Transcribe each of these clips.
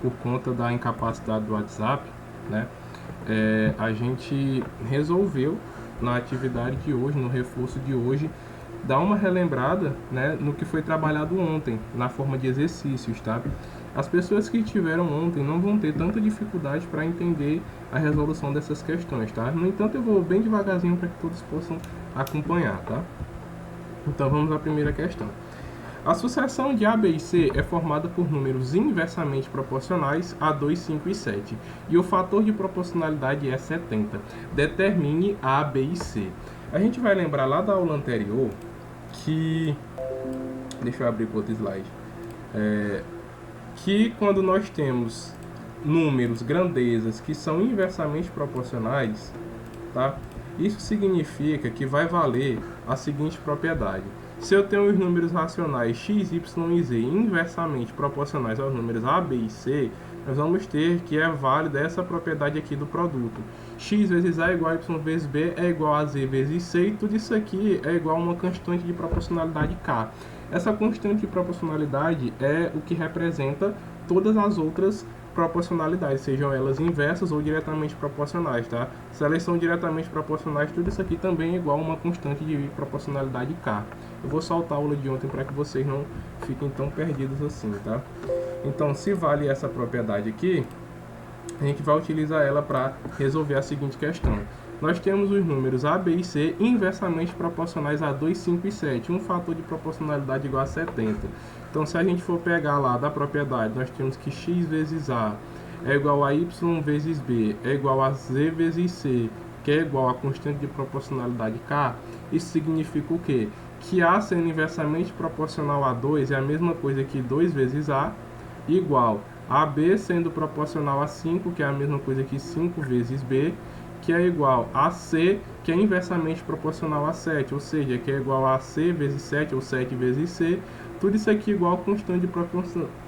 por conta da incapacidade do WhatsApp, né, a gente resolveu na atividade de hoje, no reforço de hoje, dar uma relembrada, né, no que foi trabalhado ontem, na forma de exercícios, tá? As pessoas que tiveram ontem não vão ter tanta dificuldade para entender a resolução dessas questões, tá? No entanto, eu vou bem devagarzinho para que todos possam acompanhar, tá? Então vamos à primeira questão. A sucessão de A, B e C é formada por números inversamente proporcionais a 2, 5 e 7, e o fator de proporcionalidade é 70. Determine A, B e C. A gente vai lembrar lá da aula anterior que... Deixa eu abrir o outro slide. Que quando nós temos números, grandezas, que são inversamente proporcionais, tá? Isso significa que vai valer a seguinte propriedade. Se eu tenho os números racionais x, y e z inversamente proporcionais aos números a, b e c, nós vamos ter que é válida essa propriedade aqui do produto. X vezes a é igual a y vezes b é igual a z vezes c, e tudo isso aqui é igual a uma constante de proporcionalidade k. Essa constante de proporcionalidade é o que representa todas as outras proporcionalidades, sejam elas inversas ou diretamente proporcionais, tá? Se elas são diretamente proporcionais, tudo isso aqui também é igual a uma constante de proporcionalidade k. Eu vou saltar a aula de ontem para que vocês não fiquem tão perdidos assim, tá? Então, se vale essa propriedade aqui, a gente vai utilizar ela para resolver a seguinte questão. Nós temos os números A, B e C inversamente proporcionais a 2, 5 e 7, um fator de proporcionalidade igual a 70. Então, se a gente for pegar lá da propriedade, nós temos que x vezes A é igual a y vezes B é igual a z vezes C, que é igual a constante de proporcionalidade K. Isso significa o quê? Que A sendo inversamente proporcional a 2 é a mesma coisa que 2 vezes A, igual a B sendo proporcional a 5, que é a mesma coisa que 5 vezes B, que é igual a C, que é inversamente proporcional a 7, ou seja, que é igual a C vezes 7, ou 7 vezes C. Tudo isso aqui igual a constante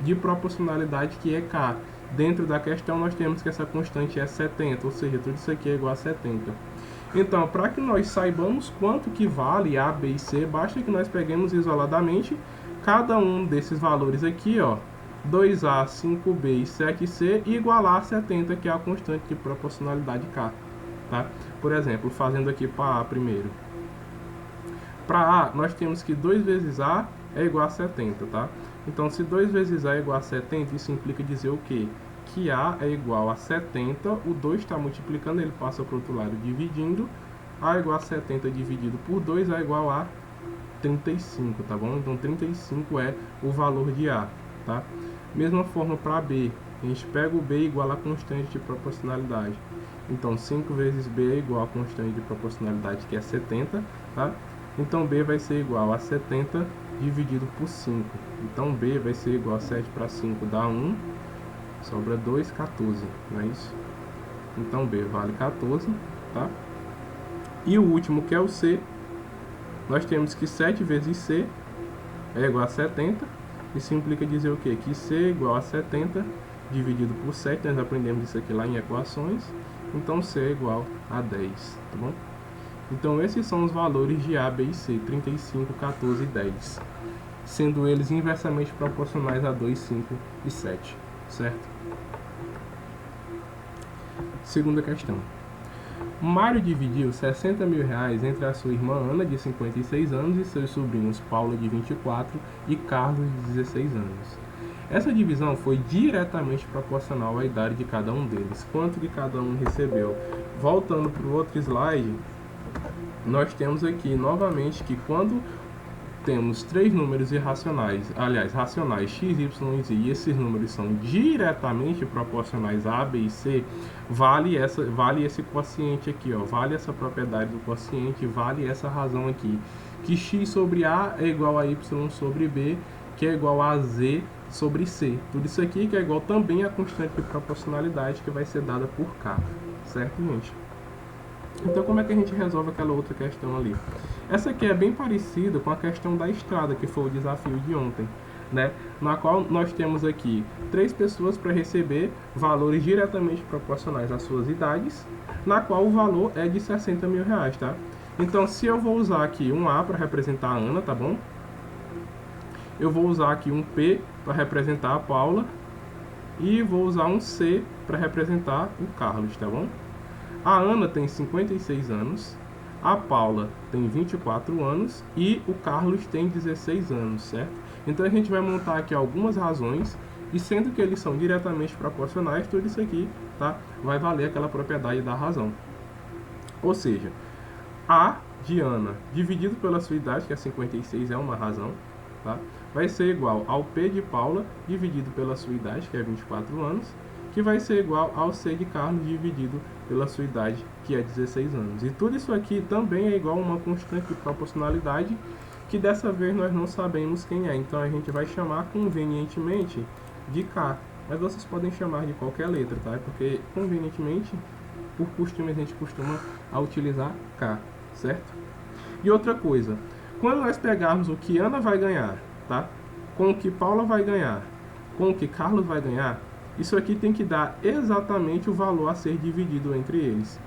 de proporcionalidade, que é K. Dentro da questão, nós temos que essa constante é 70, ou seja, tudo isso aqui é igual a 70. Então, para que nós saibamos quanto que vale A, B e C, basta que nós peguemos isoladamente cada um desses valores aqui, ó, 2A, 5B e 7C, e igualar a 70, que é a constante de proporcionalidade K. Tá? Por exemplo, fazendo aqui para A primeiro. Para A, nós temos que 2 vezes A é igual a 70, tá? Então, se 2 vezes A é igual a 70, isso implica dizer o quê? Que A é igual a 70, o 2 está multiplicando, ele passa para o outro lado dividindo. A é igual a 70 dividido por 2 é igual a 35, tá bom? Então, 35 é o valor de A, tá? Mesma forma para B, a gente pega o B igual a constante de proporcionalidade. Então, 5 vezes B é igual a constante de proporcionalidade, que é 70, tá? Então, B vai ser igual a 70 dividido por 5. Então, B vai ser igual a 7 para 5 dá 1, sobra 2, 14, não é isso? Então, B vale 14, tá? E o último, que é o C, nós temos que 7 vezes C é igual a 70. Isso implica dizer o quê? Que C é igual a 70 dividido por 7, nós aprendemos isso aqui lá em equações. Então, C é igual a 10, tá bom? Então, esses são os valores de A, B e C, 35, 14 e 10, sendo eles inversamente proporcionais a 2, 5 e 7, certo? Segunda questão. Mário dividiu 60 mil reais entre a sua irmã Ana, de 56 anos, e seus sobrinhos Paulo, de 24, e Carlos, de 16 anos. Essa divisão foi diretamente proporcional à idade de cada um deles. Quanto que cada um recebeu? Voltando para o outro slide, nós temos aqui novamente que quando temos três números irracionais, aliás, racionais, x, y e z, e esses números são diretamente proporcionais a, b e c, vale esse quociente aqui, ó, vale essa propriedade do quociente, vale essa razão aqui, que x sobre a é igual a y sobre b, que é igual a z sobre c. Tudo isso aqui que é igual também à constante de proporcionalidade, que vai ser dada por k, certo, gente? Então, como é que a gente resolve aquela outra questão ali? Essa aqui é bem parecida com a questão da estrada, que foi o desafio de ontem, né? Na qual nós temos aqui 3 pessoas para receber valores diretamente proporcionais às suas idades, na qual o valor é de 60 mil reais, tá? Então, se eu vou usar aqui um A para representar a Ana, tá bom? Eu vou usar aqui um P para representar a Paula, e vou usar um C para representar o Carlos, tá bom? A Ana tem 56 anos, a Paula tem 24 anos e o Carlos tem 16 anos, certo? Então a gente vai montar aqui algumas razões e sendo que eles são diretamente proporcionais, tudo isso aqui, tá? Vai valer aquela propriedade da razão. Ou seja, A de Ana dividido pela sua idade, que é 56, é uma razão, tá? Vai ser igual ao P de Paula dividido pela sua idade, que é 24 anos, que vai ser igual ao C de Carlos dividido pela sua idade, que é 16 anos. E tudo isso aqui também é igual a uma constante de proporcionalidade, que dessa vez nós não sabemos quem é. Então a gente vai chamar convenientemente de K. Mas vocês podem chamar de qualquer letra, tá? Porque convenientemente, por costume, a gente costuma utilizar K, certo? E outra coisa, quando nós pegarmos o que Ana vai ganhar, tá? Com o que Paula vai ganhar, com o que Carlos vai ganhar, isso aqui tem que dar exatamente o valor a ser dividido entre eles,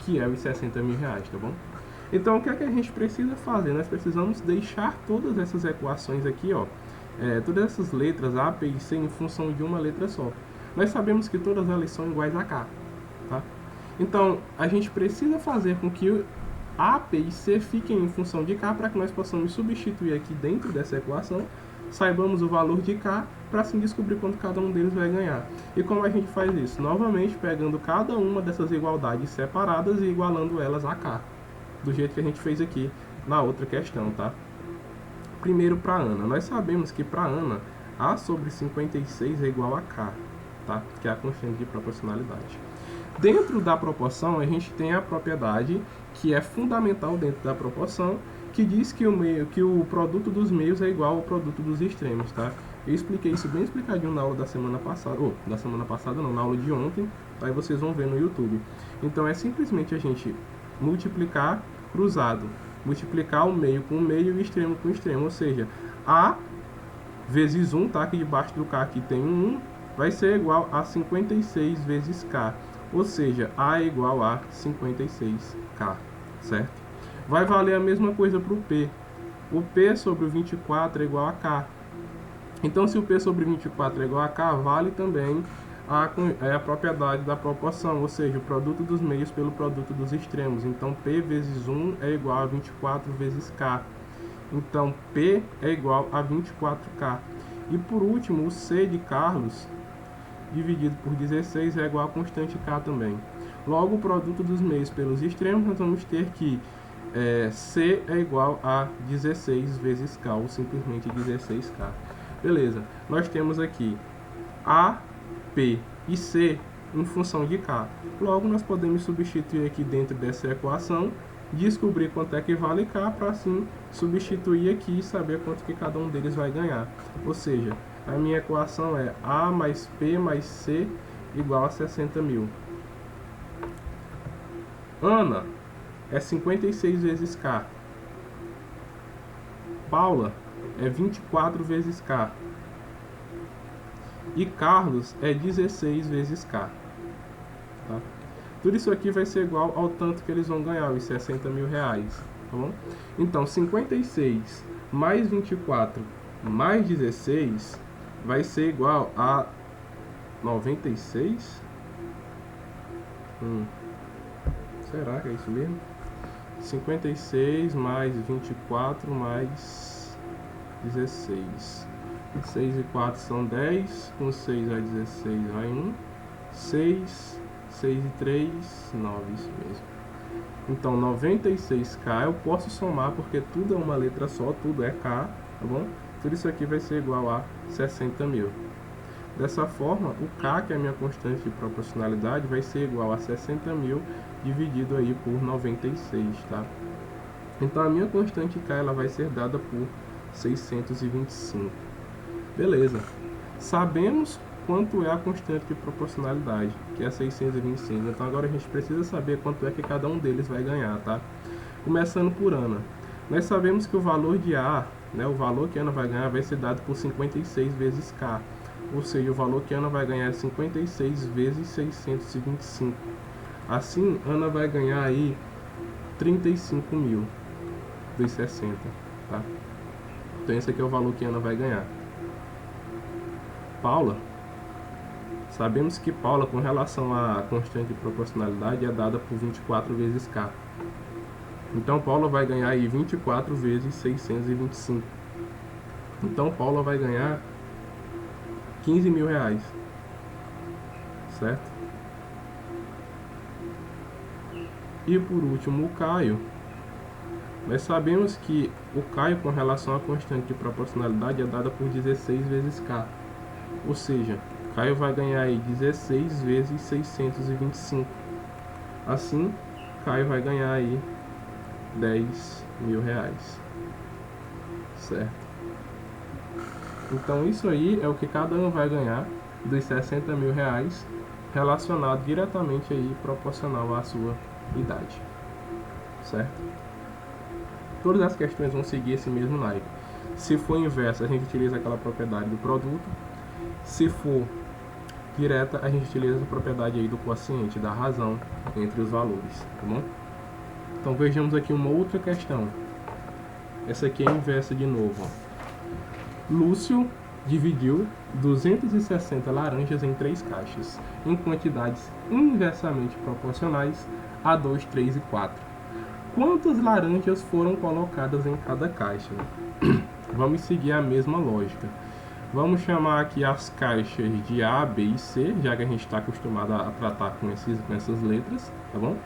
que é os 60 mil reais, tá bom? Então, o que é que a gente precisa fazer? Nós precisamos deixar todas essas equações aqui, ó, todas essas letras A, P e C em função de uma letra só. Nós sabemos que todas elas são iguais a K, tá? Então, a gente precisa fazer com que A, P e C fiquem em função de K para que nós possamos substituir aqui dentro dessa equação, saibamos o valor de K, para assim descobrir quanto cada um deles vai ganhar. E como a gente faz isso? Novamente, pegando cada uma dessas igualdades separadas e igualando elas a K, do jeito que a gente fez aqui na outra questão, tá? Primeiro para Ana. Nós sabemos que para Ana, A sobre 56 é igual a K, tá? Que é a constante de proporcionalidade. Dentro da proporção, a gente tem a propriedade que é fundamental dentro da proporção, que diz que o produto dos meios é igual ao produto dos extremos, tá? Eu expliquei isso bem explicadinho na aula da semana passada, na aula de ontem, aí vocês vão ver no YouTube. Então é simplesmente a gente multiplicar cruzado, multiplicar o meio com o meio e o extremo com o extremo, ou seja, A vezes 1, tá? Aqui debaixo do K aqui tem um 1, vai ser igual a 56 vezes K, ou seja, A é igual a 56K, certo? Vai valer a mesma coisa para o P. O P sobre o 24 é igual a K. Então, se o P sobre 24 é igual a K, vale também a propriedade da proporção, ou seja, o produto dos meios pelo produto dos extremos. Então, P vezes 1 é igual a 24 vezes K. Então, P é igual a 24K. E por último, o C de Carlos dividido por 16 é igual a constante K também. Logo, o produto dos meios pelos extremos, nós vamos ter que C é igual a 16 vezes K, ou simplesmente 16K. Beleza, nós temos aqui A, P e C em função de K. Logo, nós podemos substituir aqui dentro dessa equação, descobrir quanto é que vale K, para assim substituir aqui e saber quanto que cada um deles vai ganhar. Ou seja, a minha equação é A mais P mais C igual a 60 mil. Ana é 56 vezes K. Paula é 24 vezes K. E Carlos é 16 vezes K. Tá? Tudo isso aqui vai ser igual ao tanto que eles vão ganhar, os 60 mil reais. Tá bom? Então, 56 mais 24 mais 16 vai ser igual a 96? Será que é isso mesmo? 56 mais 24 mais 16. 6 e 4 são 10, com 6 vai 16, vai 1. 6 e 3, 9, isso mesmo. Então, 96K eu posso somar, porque tudo é uma letra só, tudo é K, tá bom? Tudo isso aqui vai ser igual a 60 mil. Dessa forma, o K, que é a minha constante de proporcionalidade, vai ser igual a 60 mil dividido aí por 96, tá? Então, a minha constante K, ela vai ser dada por 625. Beleza. Sabemos quanto é a constante de proporcionalidade, que é 625. Então, agora a gente precisa saber quanto é que cada um deles vai ganhar, tá? Começando por Ana. Nós sabemos que o valor de A, né, o valor que Ana vai ganhar, vai ser dado por 56 vezes K. Ou seja, o valor que Ana vai ganhar é 56 vezes 625. Assim, Ana vai ganhar aí 35 mil dos 60, tá? Então, esse aqui é o valor que Ana vai ganhar. Paula Sabemos que Paula, com relação à constante de proporcionalidade, é dada por 24 vezes K. Então, Paula vai ganhar aí 24 vezes 625. Então, Paula vai ganhar 15 mil reais. Certo? E por último, o Caio. Nós sabemos que o Caio, com relação à constante de proporcionalidade, é dada por 16 vezes K. Ou seja, Caio vai ganhar aí 16 vezes 625. Assim, Caio vai ganhar aí 10 mil reais. Certo? Então, isso aí é o que cada um vai ganhar dos 60 mil reais, relacionado diretamente aí, proporcional à sua idade. Certo? Todas as questões vão seguir esse mesmo naipe. Se for inverso, a gente utiliza aquela propriedade do produto. Se for direta, a gente utiliza a propriedade aí do quociente, da razão entre os valores, tá bom? Então vejamos aqui uma outra questão. Essa aqui é inversa de novo, ó. Lúcio dividiu 260 laranjas em 3 caixas, em quantidades inversamente proporcionais a 2, 3 e 4. Quantas laranjas foram colocadas em cada caixa? Vamos seguir a mesma lógica. Vamos chamar aqui as caixas de A, B e C, já que a gente está acostumado a tratar com essas letras, tá bom?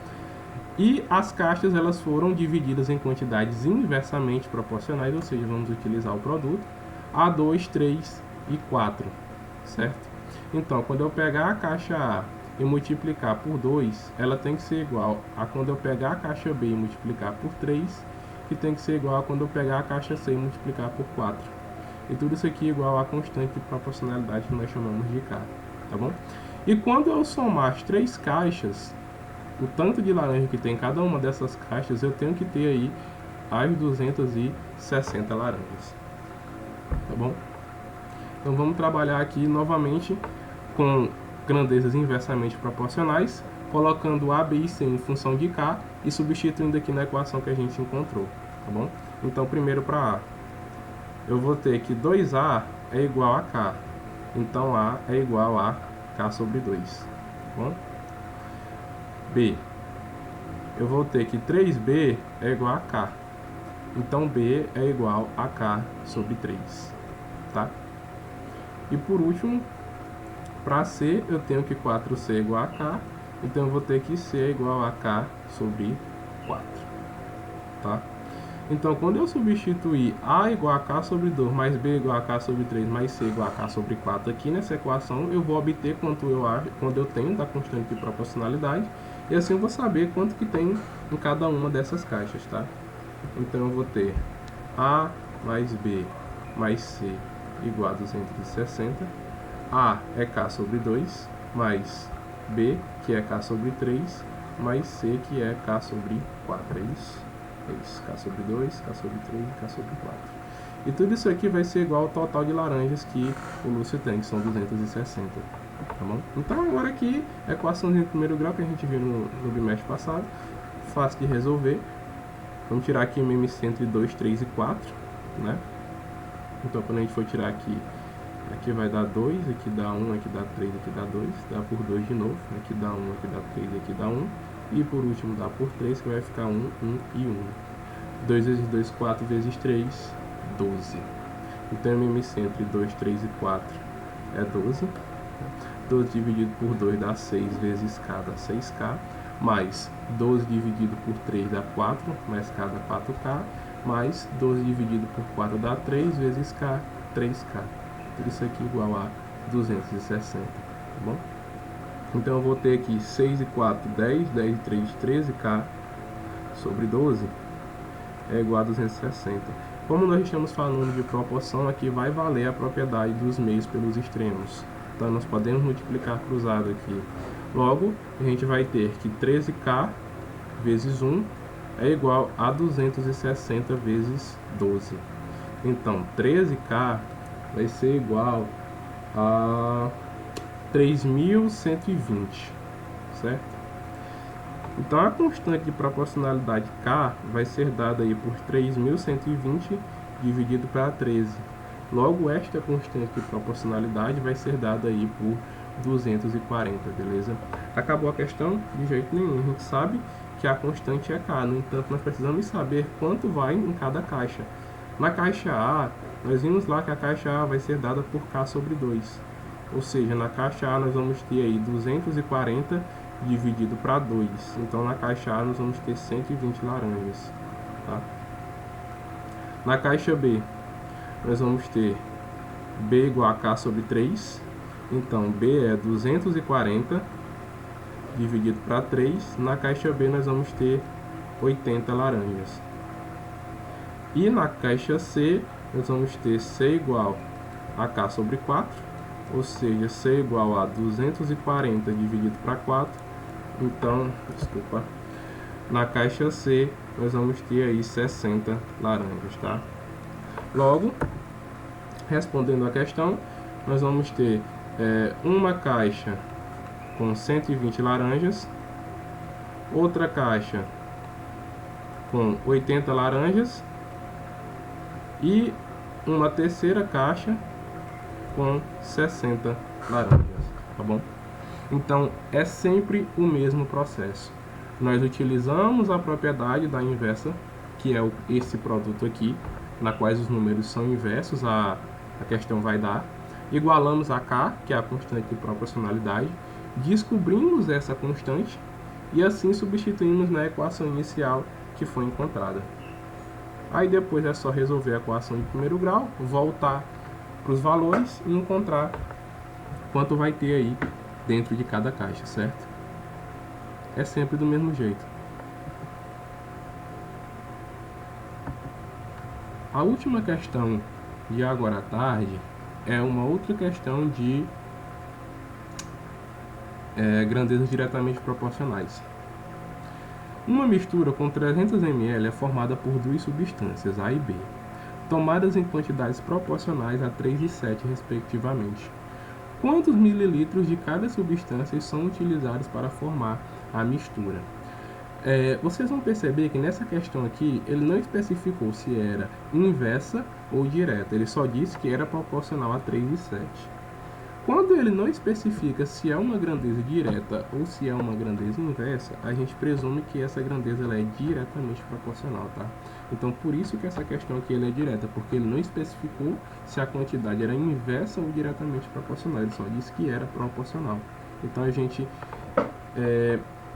E as caixas, elas foram divididas em quantidades inversamente proporcionais, ou seja, vamos utilizar o produto, A, 2, 3 e 4, certo? Então, quando eu pegar a caixa A e multiplicar por 2, ela tem que ser igual a quando eu pegar a caixa B e multiplicar por 3, que tem que ser igual a quando eu pegar a caixa C e multiplicar por 4. E tudo isso aqui é igual à constante de proporcionalidade que nós chamamos de K, tá bom? E quando eu somar as 3 caixas, o tanto de laranja que tem em cada uma dessas caixas, eu tenho que ter aí as 260 laranjas, tá bom? Então vamos trabalhar aqui novamente com grandezas inversamente proporcionais, colocando A, B e C em função de K e substituindo aqui na equação que a gente encontrou, tá bom? Então primeiro para A, eu vou ter que 2A é igual a K, então A é igual a K sobre 2, tá bom? B, eu vou ter que 3B é igual a K, então B é igual a K sobre 3, tá? E por último, para C, eu tenho que 4C é igual a K, então eu vou ter que C é igual a K sobre 4, tá? Então, quando eu substituir A igual a K sobre 2, mais B igual a K sobre 3, mais C igual a K sobre 4 aqui nessa equação, eu vou obter quanto eu tenho da constante de proporcionalidade, e assim eu vou saber quanto que tem em cada uma dessas caixas, tá? Então, eu vou ter A mais B mais C igual a 260. A é K sobre 2, mais B, que é K sobre 3, mais C, que é K sobre 4, é isso? É isso, K sobre 2, K sobre 3 e K sobre 4. E tudo isso aqui vai ser igual ao total de laranjas que o Lúcio tem, que são 260, tá bom? Então agora aqui, equaçãozinha de primeiro grau que a gente viu no bimestre passado, fácil de resolver. Vamos tirar aqui o MC entre 2, 3 e 4, né? Então quando a gente for tirar aqui, aqui vai dar 2, aqui dá 1, aqui dá 3, aqui dá 2, dá por 2 de novo, aqui dá 1, aqui dá 3, aqui dá 1, e por último dá por 3, que vai ficar 1, 1 e 1. 2 vezes 2, 4 vezes 3, 12. Então MC entre 2, 3 e 4 é 12. 12 dividido por 2 dá 6 vezes K, dá 6K, mais 12 dividido por 3 dá 4, mais K dá 4K, mais 12 dividido por 4 dá 3 vezes K, 3K. Tudo isso aqui igual a 260, tá bom? Então eu vou ter aqui 6 e 4, 10, 10 e 3, 13K sobre 12 é igual a 260. Como nós estamos falando de proporção, aqui vai valer a propriedade dos meios pelos extremos. Então nós podemos multiplicar cruzado aqui. Logo, a gente vai ter que 13K vezes 1 é igual a 260 vezes 12. Então 13K vai ser igual a 3.120, certo? Então a constante de proporcionalidade K vai ser dada aí por 3.120 dividido pela 13. Logo, esta constante de proporcionalidade vai ser dada aí por 240, beleza? Acabou a questão? De jeito nenhum. A gente sabe que a constante é K, no entanto, nós precisamos saber quanto vai em cada caixa. Na caixa A, nós vimos lá que a caixa A vai ser dada por K sobre 2. Ou seja, na caixa A nós vamos ter aí 240 dividido para 2. Então, na caixa A nós vamos ter 120 laranjas. Tá? Na caixa B, nós vamos ter B igual a K sobre 3. Então, B é 240 dividido para 3. Na caixa B, nós vamos ter 80 laranjas. E na caixa C, nós vamos ter C igual a K sobre 4. Ou seja, C igual a 240 dividido para 4. Então, desculpa. Na caixa C, nós vamos ter aí 60 laranjas, tá? Logo, respondendo a questão, nós vamos ter uma caixa com 120 laranjas, outra caixa com 80 laranjas e uma terceira caixa com 60 laranjas, tá bom? Então, é sempre o mesmo processo. Nós utilizamos a propriedade da inversa, que é esse produto aqui, na quais os números são inversos, a questão vai dar. Igualamos a K, que é a constante de proporcionalidade, descobrimos essa constante e assim substituímos na equação inicial que foi encontrada. Aí depois é só resolver a equação de primeiro grau, voltar para os valores e encontrar quanto vai ter aí dentro de cada caixa, certo? É sempre do mesmo jeito. A última questão de agora à tarde é uma outra questão de grandezas diretamente proporcionais. Uma mistura com 300 ml é formada por duas substâncias, A e B, tomadas em quantidades proporcionais a 3 e 7, respectivamente. Quantos mililitros de cada substância são utilizados para formar a mistura? Vocês vão perceber que nessa questão aqui, ele não especificou se era inversa ou direta, ele só disse que era proporcional a 3 e 7. Quando ele não especifica se é uma grandeza direta ou se é uma grandeza inversa, a gente presume que essa grandeza ela é diretamente proporcional, tá? Então, por isso que essa questão aqui ela é direta, porque ele não especificou se a quantidade era inversa ou diretamente proporcional, ele só disse que era proporcional. Então, a gente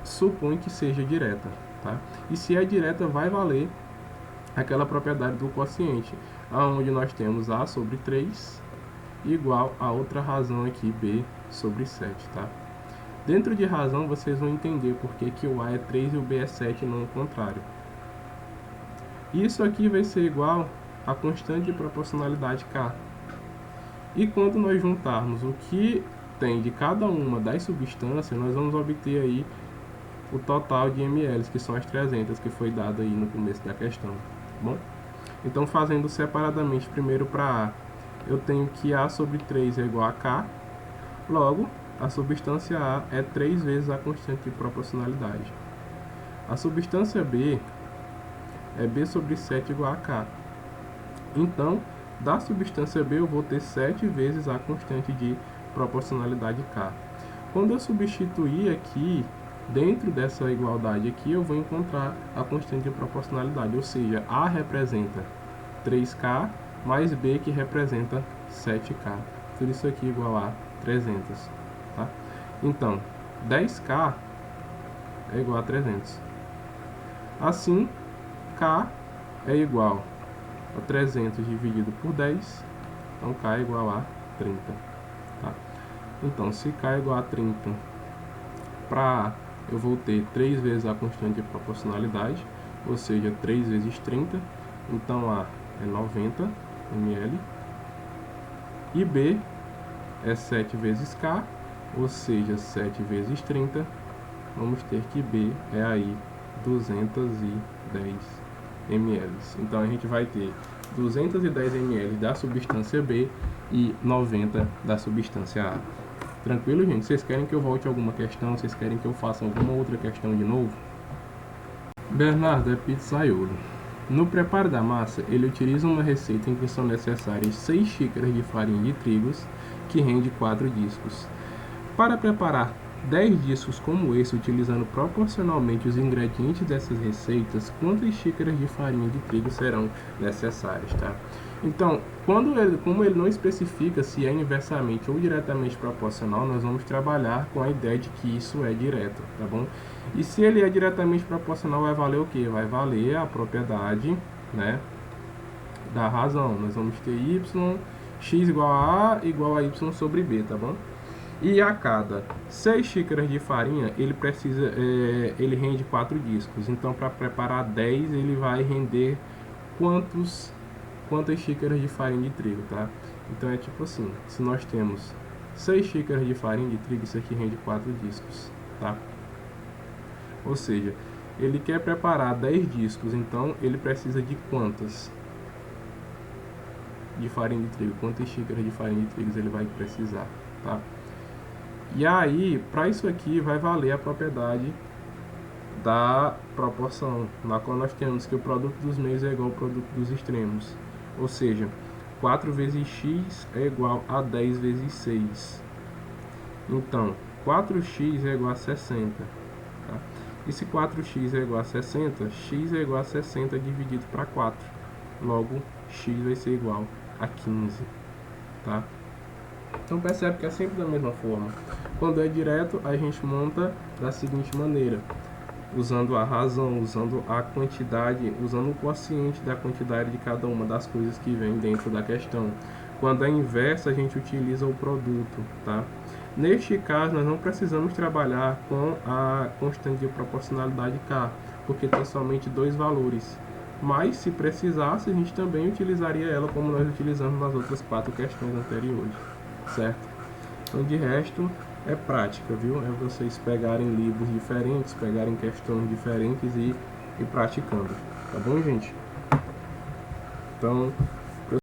supõe que seja direta, tá? E se é direta, vai valer aquela propriedade do quociente, onde nós temos A sobre 3 igual a outra razão aqui, B sobre 7, tá? Dentro de razão, vocês vão entender por que o A é 3 e o B é 7 e não o contrário. Isso aqui vai ser igual à constante de proporcionalidade K. E quando nós juntarmos o que tem de cada uma das substâncias, nós vamos obter aí o total de ml, que são as 300 que foi dado aí no começo da questão, tá bom? Então, fazendo separadamente primeiro para A, eu tenho que A sobre 3 é igual a K, logo, a substância A é 3 vezes a constante de proporcionalidade. A substância B é B sobre 7 igual a K. Então, da substância B eu vou ter 7 vezes a constante de proporcionalidade K. Quando eu substituir aqui, dentro dessa igualdade aqui, eu vou encontrar a constante de proporcionalidade, ou seja, A representa 3K mais B que representa 7K. Tudo isso aqui igual a 300. Tá? Então, 10K é igual a 300. Assim, K é igual a 300 dividido por 10. Então, K é igual a 30. Tá? Então, se K é igual a 30, para A eu vou ter 3 vezes a constante de proporcionalidade, ou seja, 3 vezes 30. Então, A é 90 ml. E B é 7 vezes K, ou seja, 7 vezes 30. Vamos ter que B é aí 210 ml. Então, a gente vai ter 210 ml da substância B e 90 da substância A. Tranquilo, gente? Vocês querem que eu volte alguma questão? Vocês querem que eu faça alguma outra questão de novo? Bernardo é pizzaiolo. No preparo da massa, ele utiliza uma receita em que são necessárias 6 xícaras de farinha de trigo, que rende 4 discos. Para preparar 10 discos como esse, utilizando proporcionalmente os ingredientes dessas receitas, quantas xícaras de farinha de trigo serão necessárias, tá? Então, como ele não especifica se é inversamente ou diretamente proporcional, nós vamos trabalhar com a ideia de que isso é direto, tá bom? E se ele é diretamente proporcional, vai valer o quê? Vai valer a propriedade, né, da razão. Nós vamos ter x igual a y sobre b, tá bom? E a cada 6 xícaras de farinha, ele rende 4 discos. Então, para preparar 10, ele vai render quantas xícaras de farinha de trigo, tá? Então, é tipo assim, se nós temos 6 xícaras de farinha de trigo, isso aqui rende 4 discos, tá? Ou seja, ele quer preparar 10 discos, então ele precisa de quantas de farinha de trigo? Quantas xícaras de farinha de trigo ele vai precisar, tá? E aí, para isso aqui, vai valer a propriedade da proporção, na qual nós temos que o produto dos meios é igual ao produto dos extremos. Ou seja, 4 vezes x é igual a 10 vezes 6. Então, 4x é igual a 60. Tá? E se 4x é igual a 60, x é igual a 60 dividido para 4. Logo, x vai ser igual a 15. Tá? Então percebe que é sempre da mesma forma. Quando é direto, a gente monta da seguinte maneira, usando a razão, usando a quantidade, usando o quociente da quantidade de cada uma das coisas que vem dentro da questão. Quando é inversa, a gente utiliza o produto, tá? Neste caso, nós não precisamos trabalhar com a constante de proporcionalidade K, porque tem somente 2 valores. Mas, se precisasse, a gente também utilizaria ela como nós utilizamos nas outras 4 questões anteriores, certo? Então, de resto, é prática, viu? É vocês pegarem livros diferentes, pegarem questões diferentes e praticando, tá bom, gente? Então,